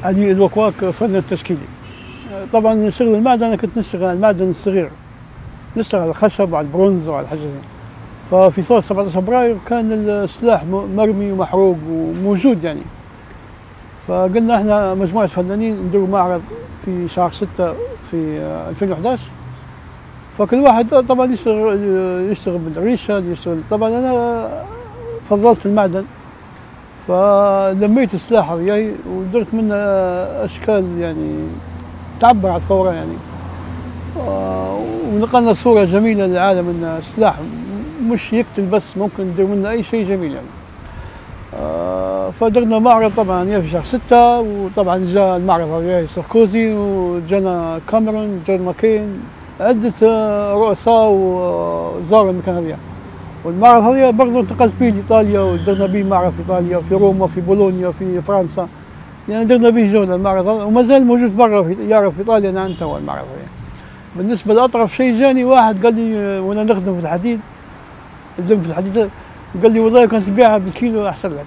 علي الوكواك فن تشكيلي. طبعا شغل المعدن انا كنت نشتغل على المعدن الصغير، نشتغل على الخشب وعلى البرونز وعلى الحاجات دي. ففي ثورة 17 فبراير كان السلاح مرمي ومحروق وموجود يعني. فقلنا احنا مجموعة فنانين نديروا معرض في شهر 6 في 2011. فكل واحد طبعا يشتغل بالريشة يشتغل. طبعا انا فضلت المعدن، فلميت السلاح وياي ودرت منه اشكال يعني تعبر عن الثورة يعني. ونقلنا صورة جميلة للعالم ان السلاح مش يقتل بس، ممكن ندير منه اي شيء جميل يعني. فدرنا معرض طبعا في شهر 6، وطبعا جاء المعرض هذا ساركوزي وجانا كاميرون جون ماكين، عدة رؤساء وزاروا المكان هذا. والمعرض هذا برضه انتقلت به لايطاليا، ودرنا به معرض في ايطاليا في روما في بولونيا في فرنسا، يعني درنا به جولة المعرض هذا، وما زال موجود برا يعرض في ايطاليا نعم تو المعرض هذا. بالنسبة لأطرف شيء جاني واحد قال لي وانا نخدم في الحديد، في الحديد، قال لي والله كنت تبيعها بالكيلو احسن لك.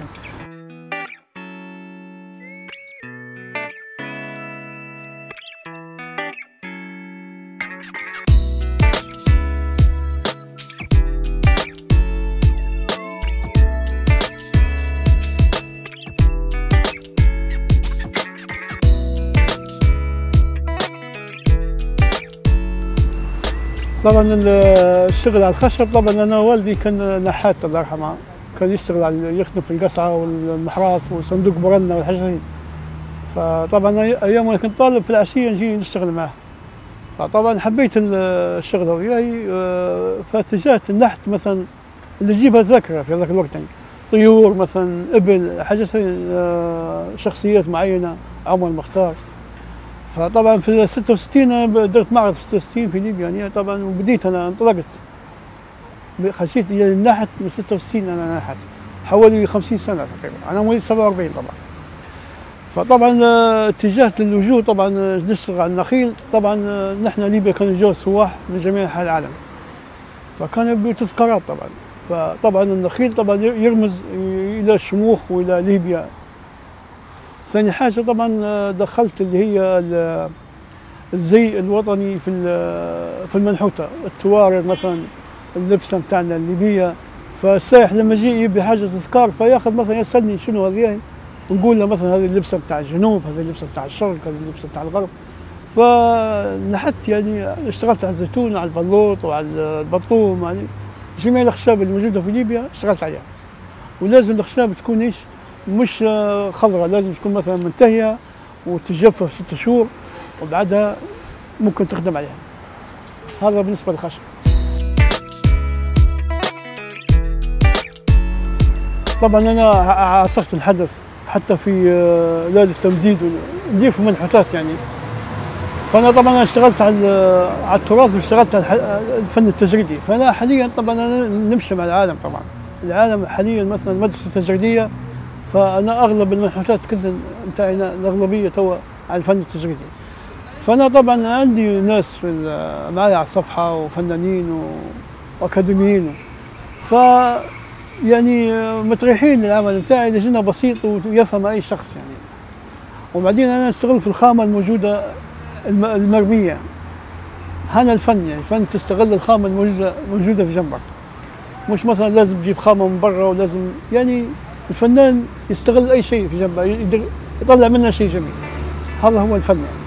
طبعا الشغل على الخشب، طبعا انا والدي كان نحات الله يرحمه، كان يشتغل على يخدم في القصعه والمحراث وصندوق برنا والحاجات هذي. فطبعا ايام وانا كنت طالب في العشيه نجي نشتغل معه. فطبعا حبيت الشغل وياي، فاتجهت النحت مثلا اللي يجيبها ذاكره في ذاك الوقت يعني، طيور مثلا ابل حاجات شخصيات معينه، عمر المختار. فطبعا في 66 درت معرض في 66 في ليبيا يعني. طبعا وبديت انا انطلقت خشيت الى النحت من 66. انا نحت حوالي 50 سنه تقريبا، انا مواليد 47 طبعا. فطبعا اتجهت للوجوه طبعا نشتغل على النخيل. طبعا نحن ليبيا كان يجوا سواح من جميع انحاء العالم، فكان يبدو تذكارات طبعا. فطبعا النخيل طبعا يرمز الى الشموخ والى ليبيا. ثاني حاجة طبعا دخلت اللي هي الزي الوطني في المنحوتة، التوارق مثلا، اللبسة بتاعنا الليبية. فالسائح لما يجي يبي حاجة تذكار فياخذ مثلا يسألني شنو هذه، ونقول له مثلا هذه اللبسة بتاع الجنوب، هذه اللبسة بتاع الشرق، هذه اللبسة بتاع الغرب. فنحت يعني اشتغلت على الزيتون، على البلوط وعلى البطوم، يعني جميع الأخشاب الموجودة في ليبيا اشتغلت عليها. ولازم الأخشاب تكون ايش؟ مش خضراء، لازم تكون مثلا منتهية وتتجفف 6 شهور وبعدها ممكن تخدم عليها. هذا بالنسبة للخشب. طبعا أنا عاصرت الحدث حتى في ليلة التمديد ونضيف منحوتات يعني. فأنا طبعا اشتغلت على التراث واشتغلت على الفن التجريدي. فأنا حاليا طبعا أنا نمشي مع العالم. طبعا العالم حاليا مثلا المدرسة التجريدية، فأنا أغلب المنحوتات كلها نتاعنا الأغلبية توا على الفن التجريدي. فأنا طبعا عندي ناس معايا على الصفحة وفنانين وأكاديميين، ف يعني متريحين للعمل نتاعي لجنة بسيط ويفهم أي شخص يعني. وبعدين أنا أشتغل في الخامة الموجودة المرمية. هذا الفن يعني، فن تستغل الخامة الموجودة في جنبك، مش مثلا لازم تجيب خامة من برا، ولازم يعني الفنان يستغل أي شيء في جنبه يطلع منه شيء جميل. هذا هو الفن يعني.